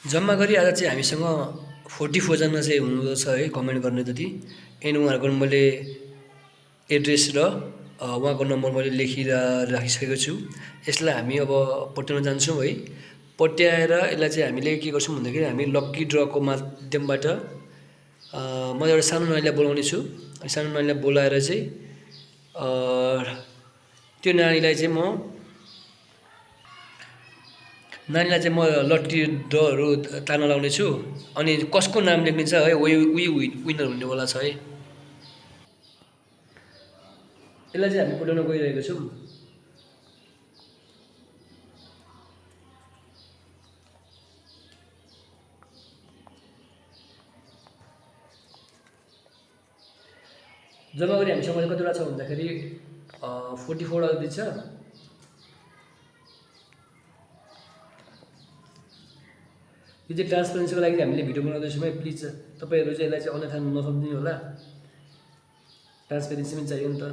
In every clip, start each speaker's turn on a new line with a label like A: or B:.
A: जम्मा गरी आज चाहिँ हामीसँग 44 जना चाहिँ हुनुहुँदछ है कमेन्ट गर्ने जति। एन्ड उहाँहरूको मैले एड्रेस र उहाँको नम्बर मैले लेखेर राखिसकेको छु। यसलाई हामी अब पट्याउन जान्छौँ है। पट्याएर यसलाई चाहिँ हामीले के गर्छौँ भन्दाखेरि हामी लक्की ड्रको माध्यमबाट म एउटा सानो नानीलाई बोलाउने छु। सानो नानीलाई बोलाएर चाहिँ त्यो नानीलाई चाहिँ म लट्ठी ड्रहरू तान्न लाउने छु। अनि कसको नाम लेखिन्छ है उही विनर हुनेवाला छ है। यसलाई चाहिँ हामी पठाउन गइरहेको छौँ। जम्मा गरी हामीसँग कतिवटा छ भन्दाखेरि 44 अझै छ। यो चाहिँ ट्रान्सपेरेन्सीको लागि हामीले भिडियो बनाउँदैछौँ है। प्लिज तपाईँहरू चाहिँ यसलाई चाहिँ अन्यथा नसम्झिनु होला। ट्रान्सपेरेन्सी पनि चाहियो नि त।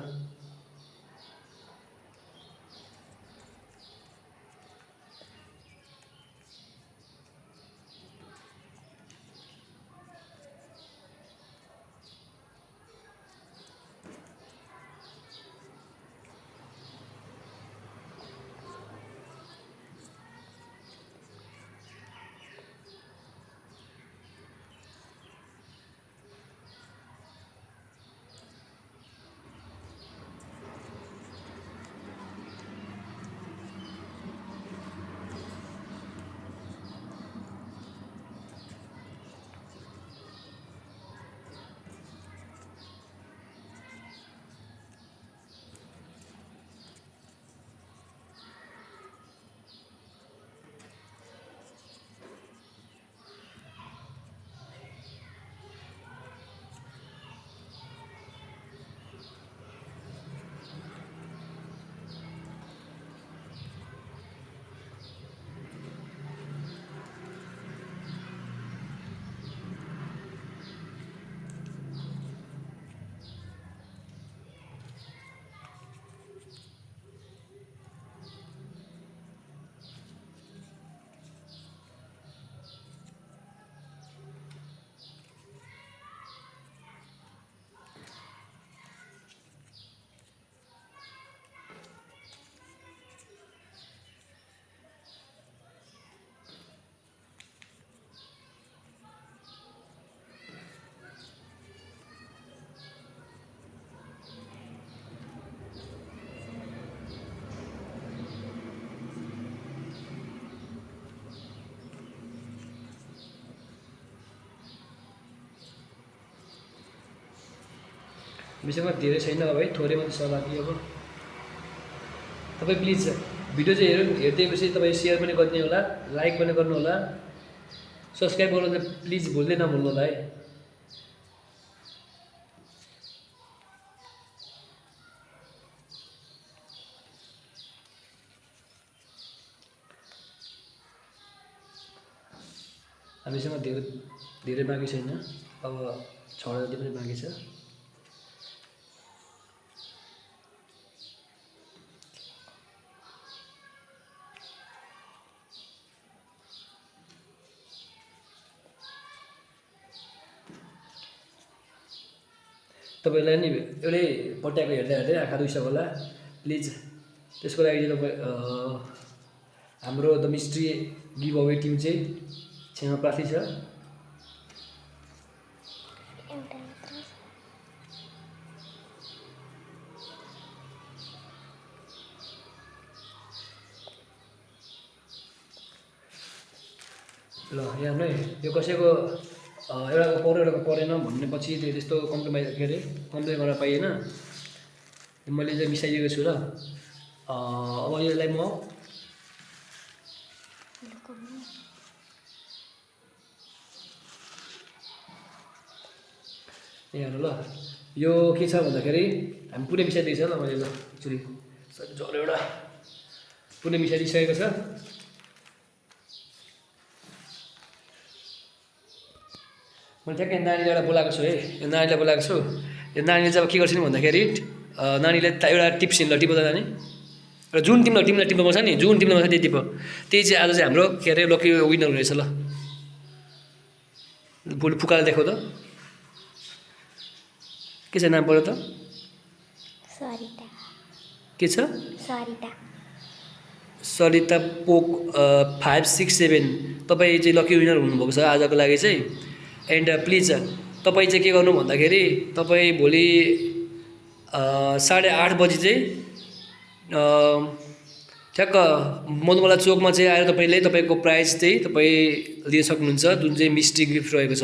A: हामीसँग धेरै छैन अब है, थोरै मात्रै सहभागी। अब तपाईँ प्लिज भिडियो चाहिँ हेर्दैपछि तपाईँ सेयर पनि गरिदिनु होला, लाइक पनि गर्नु होला, सब्सक्राइब गर्नु चाहिँ प्लिज भुल्दै नभुल्नु होला है। हामीसँग धेरै बाँकी छैन, अब 6 जति पनि बाँकी छ। तपाईँलाई नि एउटै पट्याएको हेर्दै आँखा दुइसक्यो होला। प्लिज त्यसको लागि चाहिँ तपाईँ हाम्रो the mystery giveaway team चाहिँ क्षमा प्रार्थी छ। ल यहाँ नै यो कसैको एउटाको पऱ्यो एउटाको परेन भन्नेपछि त्यस्तो कम्प्लेन गर्न पाइएन। मैले चाहिँ मिसाइदिएको छु र अब यसलाई म यहाँ ल यो के छ भन्दाखेरि हामी पुरै मिसाइदिएको छ ल। मैले ल एक्चुली झन् एउटा पुरै मिसाइदिइसकेको छ। मैले ठ्याक्कै नानीलाई एउटा बोलाएको छु है। यो नानीलाई बोलाएको छु। यो नानीले चाहिँ अब के गर्छ नि भन्दाखेरि नानीले एउटा टिप्स ल टिप्दा जाने र तिमीलाई टिप्नुपर्छ नि, जुन टिप्नुपर्छ त्यही टिप। त्यही चाहिँ आज चाहिँ हाम्रो के अरे लकी विनर हुनेछ ल। भोलि फुकाएर देखाउ त के छ नाम पऱ्यो त
B: सरिता
A: के छ
B: सरिता
A: सरिता पोक 567 तपाईँ चाहिँ लकी विनर हुनुभएको छ आजको लागि चाहिँ एन्ड प्लिज तपाईँ चाहिँ के गर्नु भन्दाखेरि तपाईँ भोलि 8:30 बजी चाहिँ ठ्याक्क मधुमला चोकमा चाहिँ आएर तपाईँले तपाईँको प्राइज चाहिँ तपाईँ लिन सक्नुहुन्छ जुन चाहिँ मिस्टी गिफ्ट रहेको छ